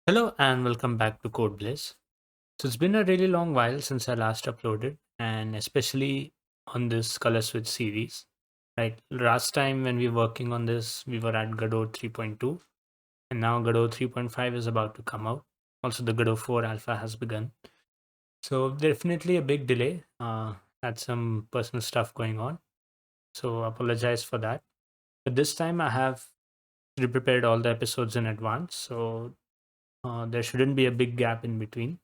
Hello and welcome back to Code Bliss. So it's been a really long while since I last uploaded, and especially on this color switch series. Right, last time when we were working on this, we were at Godot 3.2, and now Godot 3.5 is about to come out. Also, the Godot 4 alpha has begun. So definitely a big delay. Had some personal stuff going on, so apologize for that. But this time I have pre-prepared all the episodes in advance, so there shouldn't be a big gap in between.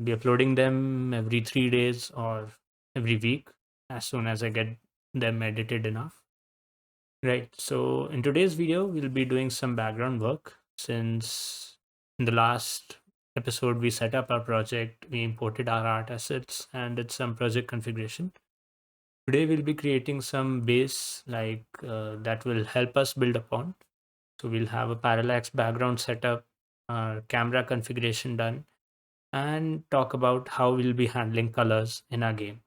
Be uploading them every 3 days or every week as soon as I get them edited enough. Right. So in today's video, we'll be doing some background work since in the last episode we set up our project, we imported our art assets and did some project configuration. Today we'll be creating some base that will help us build upon. So we'll have a parallax background setup, camera configuration done, and talk about how we'll be handling colors in our game.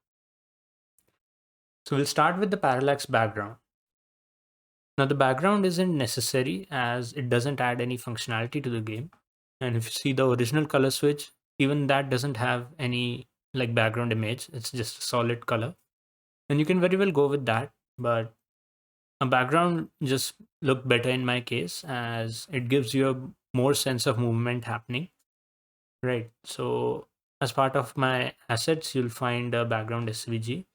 So we'll start with the parallax background. Now the background isn't necessary as it doesn't add any functionality to the game. And if you see the original color switch, even that doesn't have any like background image. It's just a solid color. And you can very well go with that, but a background just look better in my case as it gives you a more sense of movement happening. Right. So as part of my assets, you'll find a background SVG.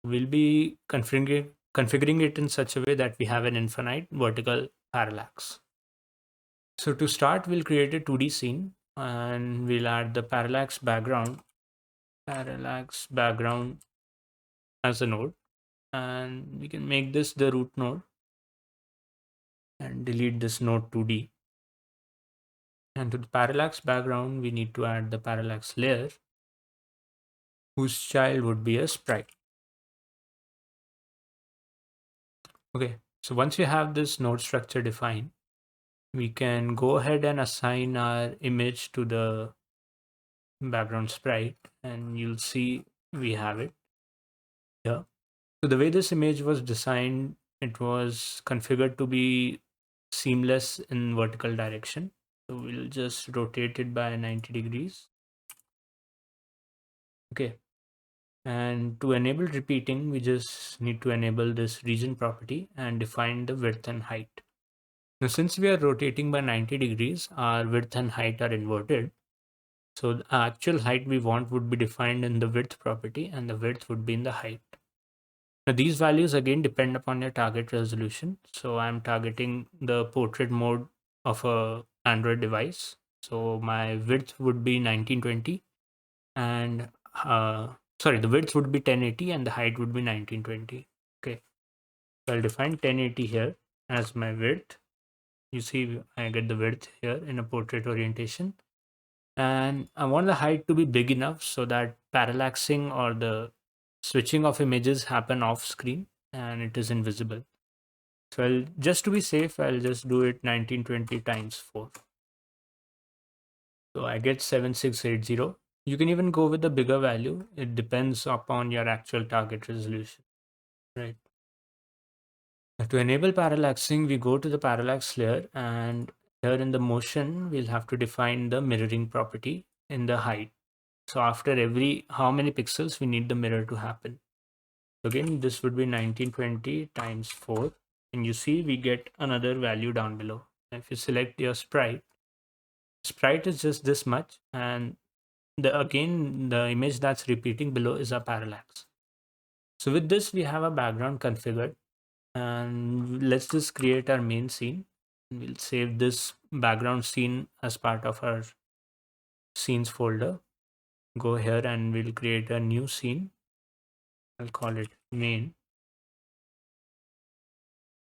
We'll be configuring it in such a way that we have an infinite vertical parallax. So to start, we'll create a 2D scene and we'll add the parallax background as a node. And we can make this the root node and delete this node 2D. And to the parallax background, we need to add the parallax layer whose child would be a sprite. Okay, so once we have this node structure defined, we can go ahead and assign our image to the background sprite, and you'll see we have it here. So the way this image was designed, it was configured to be seamless in vertical direction. So we'll just rotate it by 90 degrees. Okay. And to enable repeating, we just need to enable this region property and define the width and height. Now, since we are rotating by 90 degrees, our width and height are inverted. So the actual height we want would be defined in the width property and the width would be in the height. Now these values again depend upon your target resolution. So I'm targeting the portrait mode of a Android device. So my width would be 1920 and the width would be 1080 and the height would be 1920. Okay, so I'll define 1080 here as my width. You see I get the width here in a portrait orientation. And I want the height to be big enough so that parallaxing or the switching of images happen off screen and it is invisible. So just to be safe, I'll just do it 1920 times 4. So I get 7680. You can even go with a bigger value. It depends upon your actual target resolution, right? Now, to enable parallaxing, we go to the parallax layer, and here in the motion, we'll have to define the mirroring property in the height. So after every how many pixels we need the mirror to happen. Again, this would be 1920 times 4. And you see we get another value down below. If you select your sprite is just this much. And the image that's repeating below is a parallax. So with this, we have a background configured. And let's just create our main scene. We'll save this background scene as part of our scenes folder. Go here and we'll create a new scene. I'll call it main.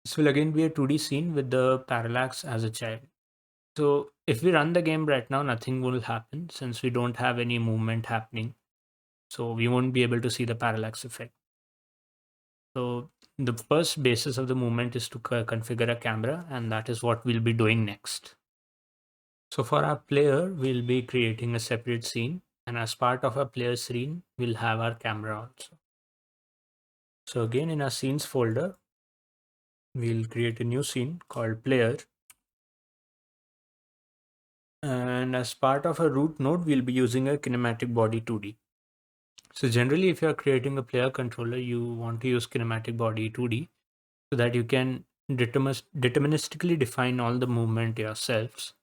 This will again be a 2D scene with the parallax as a child. So if we run the game right now, nothing will happen since we don't have any movement happening. So we won't be able to see the parallax effect. So the first basis of the movement is to configure a camera, and that is what we'll be doing next. So for our player, we'll be creating a separate scene, and as part of our player scene, we'll have our camera also. So again, in our scenes folder, we'll create a new scene called player. And as part of a root node, we'll be using a kinematic body 2D. So generally, if you're creating a player controller, you want to use kinematic body 2D so that you can deterministically define all the movement yourselves.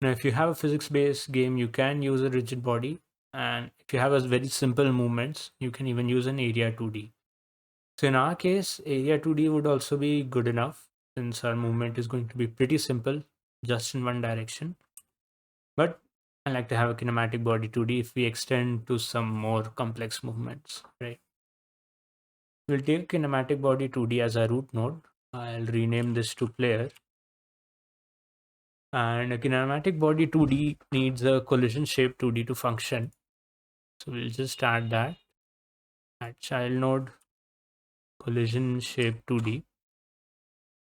Now, if you have a physics-based game, you can use a rigid body. And if you have a very simple movements, you can even use an area 2D. So in our case, area 2D would also be good enough since our movement is going to be pretty simple, just in one direction. But I like to have a kinematic body 2D if we extend to some more complex movements, right? We'll take kinematic body 2D as our root node. I'll rename this to player. And a kinematic body 2D needs a collision shape 2D to function. So we'll just add that. Add child node collision shape 2D.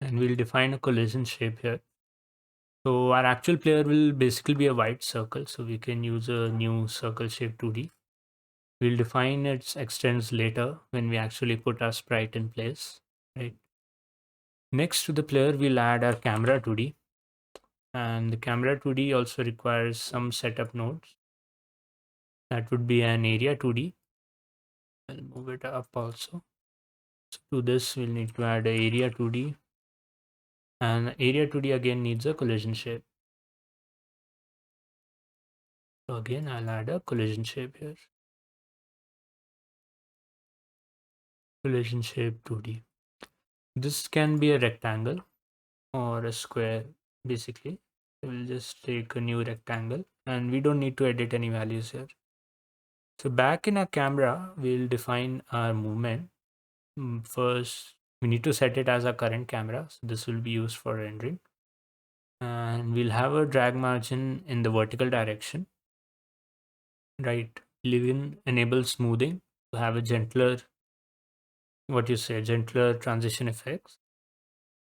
And we'll define a collision shape here. So our actual player will basically be a white circle. So we can use a new circle shape 2D. We'll define its extents later when we actually put our sprite in place, right? Next to the player, we'll add our camera 2D. And the camera 2D also requires some setup nodes. That would be an area 2D. I'll move it up also. So to this, we'll need to add a area 2D. And area 2D again needs a collision shape. So again, I'll add a collision shape here. Collision shape 2D. This can be a rectangle or a square, basically. We'll just take a new rectangle and we don't need to edit any values here. So back in our camera, we'll define our movement. First, we need to set it as our current camera. So this will be used for rendering. And we'll have a drag margin in the vertical direction. Right. We'll enable smoothing to have a gentler, gentler transition effects.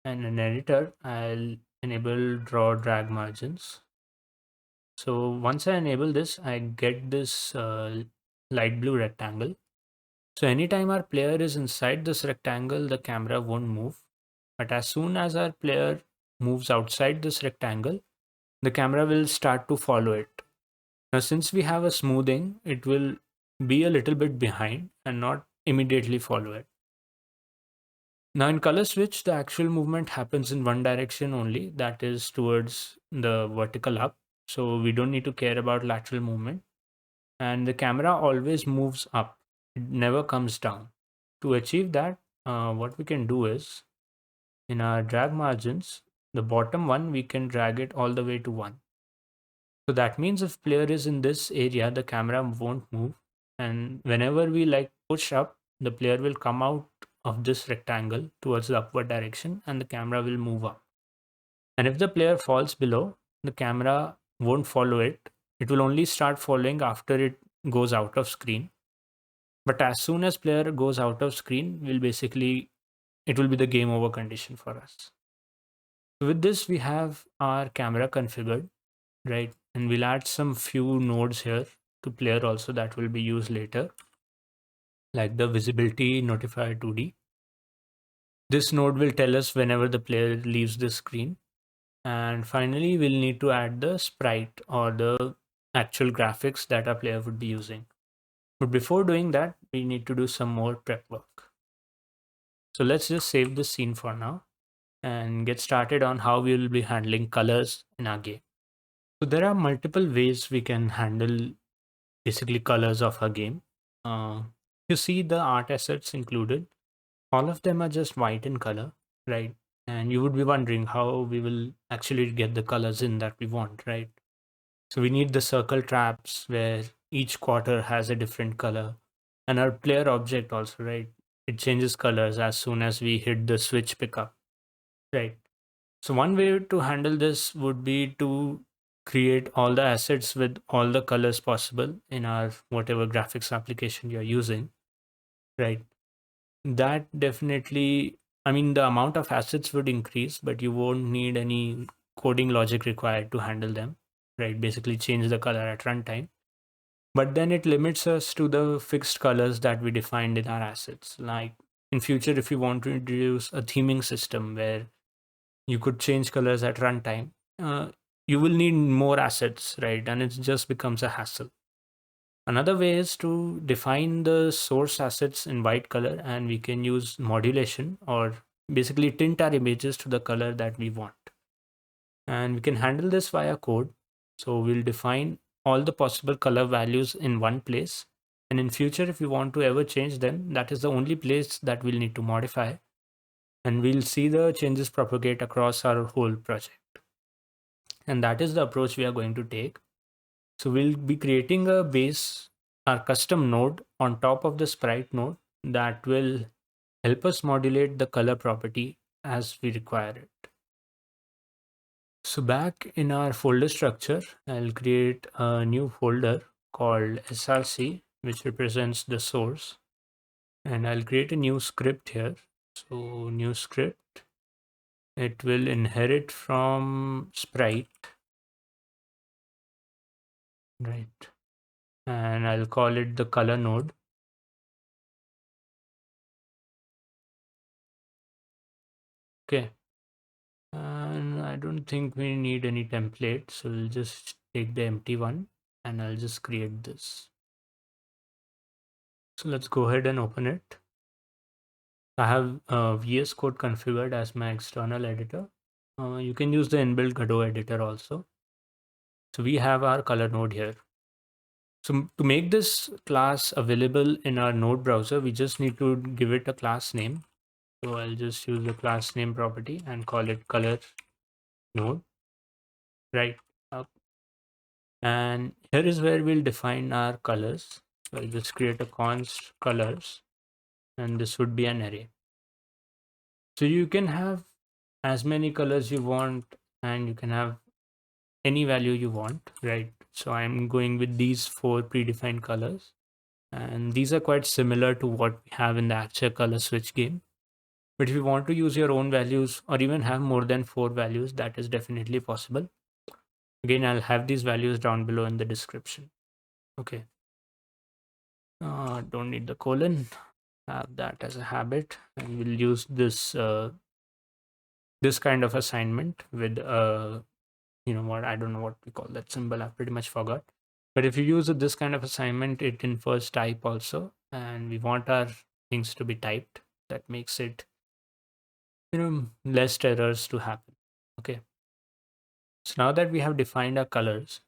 And in editor, I'll enable draw drag margins. So once I enable this, I get this light blue rectangle. So anytime our player is inside this rectangle, the camera won't move. But as soon as our player moves outside this rectangle, the camera will start to follow it. Now, since we have a smoothing, it will be a little bit behind and not immediately follow it. Now in color switch, the actual movement happens in one direction only, that is towards the vertical up. So we don't need to care about lateral movement. And the camera always moves up. It never comes down. To achieve that, what we can do is in our drag margins, the bottom one, we can drag it all the way to 1. So that means if player is in this area, the camera won't move. And whenever we push up, the player will come out of this rectangle towards the upward direction and the camera will move up. And if the player falls below, the camera won't follow it. It will only start following after it goes out of screen. But as soon as player goes out of screen, it will be the game over condition for us. So with this, we have our camera configured, right? And we'll add some few nodes here to player also that will be used later, like the visibility notifier 2D. This node will tell us whenever the player leaves the screen. And finally, we'll need to add the sprite or the actual graphics that our player would be using. But before doing that, we need to do some more prep work. So let's just save this scene for now and get started on how we will be handling colors in our game. So there are multiple ways we can handle basically colors of a game. You see the art assets included. All of them are just white in color, right? And you would be wondering how we will actually get the colors in that we want, right? So we need the circle traps where each quarter has a different color. And our player object also, right? It changes colors as soon as we hit the switch pickup, right? So one way to handle this would be to create all the assets with all the colors possible in our whatever graphics application you're using, right? That definitely, I mean, the amount of assets would increase, but you won't need any coding logic required to handle them, right? Basically change the color at runtime. But then it limits us to the fixed colors that we defined in our assets. Like in future, if you want to introduce a theming system where you could change colors at runtime, you will need more assets, right? And it just becomes a hassle. Another way is to define the source assets in white color, and we can use modulation or basically tint our images to the color that we want. And we can handle this via code. So we'll define all the possible color values in one place. And in future, if we want to ever change them, that is the only place that we'll need to modify. And we'll see the changes propagate across our whole project. And that is the approach we are going to take. So we'll be creating a base, our custom node on top of the sprite node that will help us modulate the color property as we require it. So back in our folder structure, I'll create a new folder called src, which represents the source. And I'll create a new script here. So new script, it will inherit from sprite, right? And I'll call it the color node. Okay. And I don't think we need any template. So we'll just take the empty one and I'll just create this. So let's go ahead and open it. I have VS Code configured as my external editor. You can use the inbuilt Godot editor also. So we have our color node here. So to make this class available in our node browser, we just need to give it a class name. So I'll just use the class name property and call it color node, right? And here is where we'll define our colors. So I'll just create a const colors, and this would be an array. So you can have as many colors you want, and you can have any value you want, right? So I'm going with these 4 predefined colors, and these are quite similar to what we have in the actual color switch game. But if you want to use your own values or even have more than 4 values, that is definitely possible. Again, I'll have these values down below in the description. Okay. Don't need the colon. Have that as a habit, and we'll use this this kind of assignment with you know what, I don't know what we call that symbol. I pretty much forgot. But if you use this kind of assignment, it infers type also, and we want our things to be typed. That makes it, you know, less errors to happen. Okay. So now that we have defined our colors,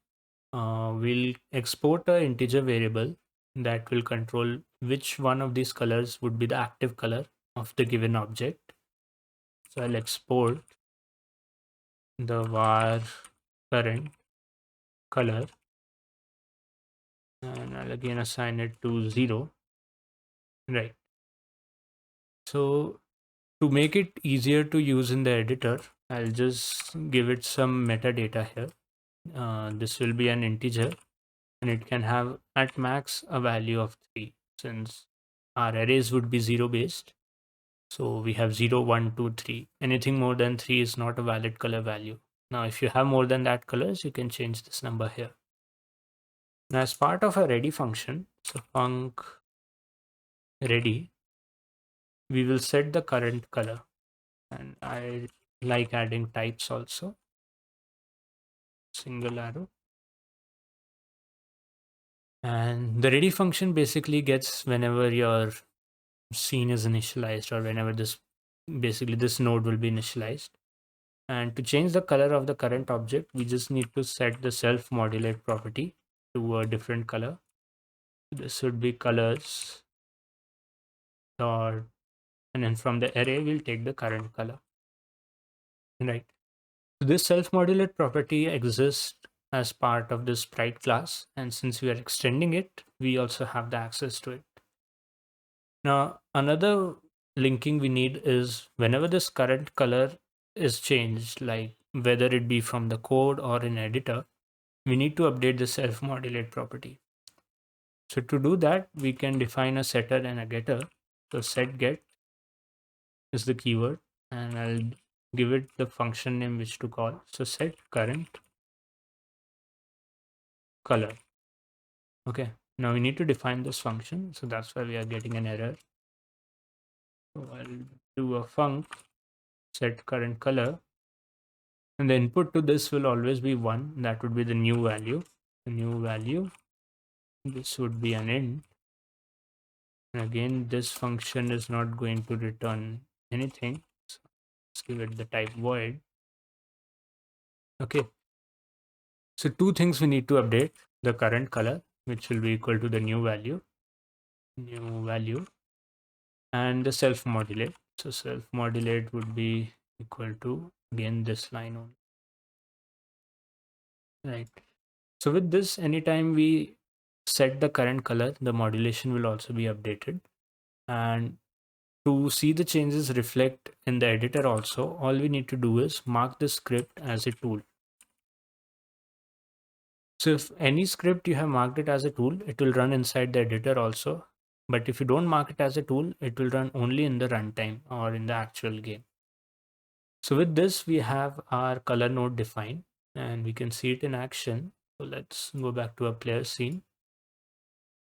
we'll export an integer variable that will control which one of these colors would be the active color of the given object. So I'll export the var current color, and I'll again assign it to 0, right? So to make it easier to use in the editor, I'll just give it some metadata here. This will be an integer, and it can have at max a value of 3, since our arrays would be 0 based. So we have 0, 1, 2, 3. Anything more than 3 is not a valid color value. Now, if you have more than that colors, you can change this number here. Now, as part of a ready function, so func ready, we will set the current color. And I like adding types also. Single arrow. And the ready function basically gets whenever your scene is initialized, or whenever this basically this node will be initialized. And to change the color of the current object, we just need to set the self modulate property to a different color. This would be colors dot, and then from the array we'll take the current color, right? So this self modulate property exists as part of the sprite class, and since we are extending it, we also have the access to it. Now another linking we need is whenever this current color is changed, like whether it be from the code or in editor, we need to update the self modulate property. So to do that, we can define a setter and a getter. So set get is the keyword, and I'll give it the function name which to call. So set current color. Okay, now we need to define this function, so that's why we are getting an error. So I'll do a func set current color, And the input to this will always be 1. That would be the new value. The new value, this would be an int. And again, this function is not going to return anything. So let's give it the type void. Okay. So two things we need to update: the current color, which will be equal to the new value, and the self modulate. So self modulate would be equal to again this line only. Right. So with this, anytime we set the current color, the modulation will also be updated. And to see the changes reflect in the editor also, all we need to do is mark the script as a tool. So if any script you have marked it as a tool, it will run inside the editor also. But if you don't mark it as a tool, it will run only in the runtime or in the actual game. So with this, we have our color node defined and we can see it in action. So let's go back to our player scene.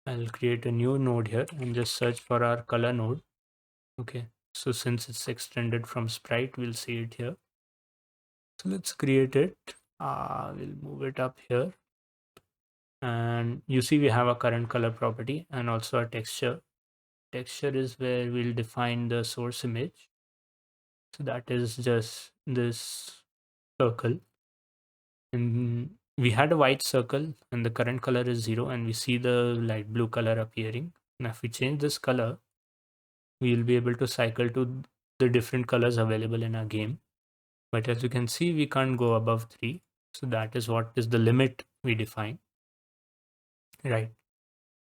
I'll create a new node here and just search for our color node. Okay, so since it's extended from sprite, we'll see it here. So let's create it. We'll move it up here. And you see we have a current color property and also a texture. Texture is where we'll define the source image. So that is just this circle. And we had a white circle and the current color is 0 and we see the light blue color appearing. Now if we change this color, we will be able to cycle to the different colors available in our game. But as you can see, we can't go above 3. So that is what is the limit we define. Right.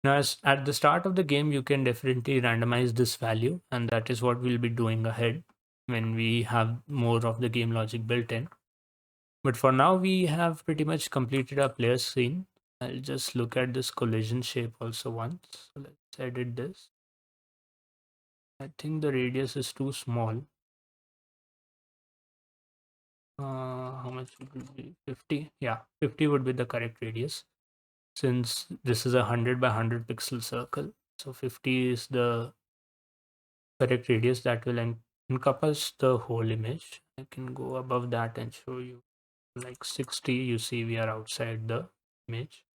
Now, as at the start of the game, you can definitely randomize this value, and that is what we'll be doing ahead when we have more of the game logic built in. But for now, we have pretty much completed our player scene. I'll just look at this collision shape also once. So let's edit this. I think the radius is too small. How much would it be? 50? Yeah, 50 would be the correct radius. Since this is a 100 by 100 pixel circle, so 50 is the correct radius that will encompass the whole image. I can go above that and show you like 60. You see we are outside the image.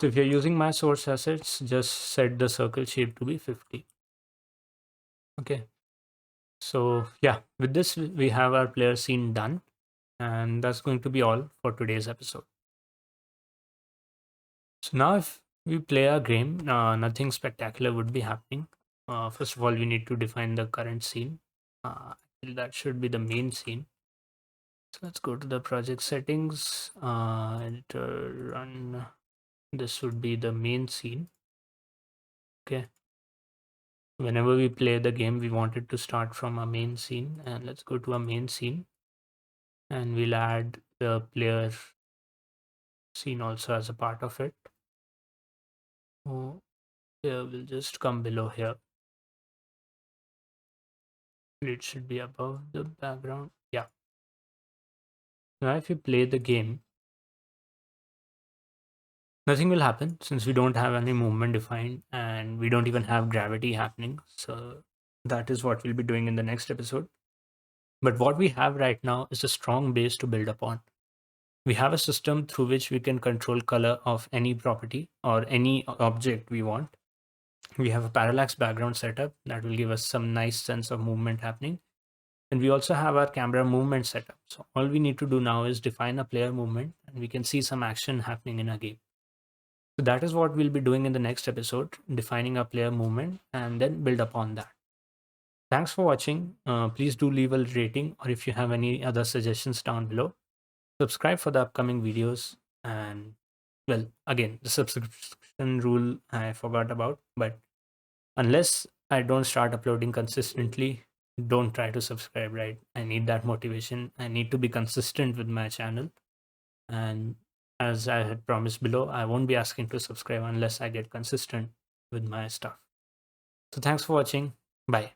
So if you're using my source assets, just set the circle shape to be 50. Okay. So yeah, with this we have our player scene done, and that's going to be all for today's episode. So now if we play our game, nothing spectacular would be happening. First of all, we need to define the current scene. That should be the main scene. So let's go to the project settings, editor, run. This would be the main scene. Okay. Whenever we play the game, we want it to start from a main scene, and let's go to a main scene and we'll add the player scene also as a part of it. Oh, here we'll just come below here. It should be above the background. Yeah. Now if you play the game, nothing will happen since we don't have any movement defined and we don't even have gravity happening. So that is what we'll be doing in the next episode. But what we have right now is a strong base to build upon. We have a system through which we can control color of any property or any object we want. We have a parallax background setup that will give us some nice sense of movement happening. And we also have our camera movement setup. So all we need to do now is define a player movement and we can see some action happening in a game. So that is what we'll be doing in the next episode, defining a player movement and then build upon that. Thanks for watching. Please do leave a rating or if you have any other suggestions down below. Subscribe for the upcoming videos. And well, again, the subscription rule I forgot about, but unless I don't start uploading consistently, don't try to subscribe, right? I need that motivation. I need to be consistent with my channel. And as I had promised below, I won't be asking to subscribe unless I get consistent with my stuff. So thanks for watching. Bye.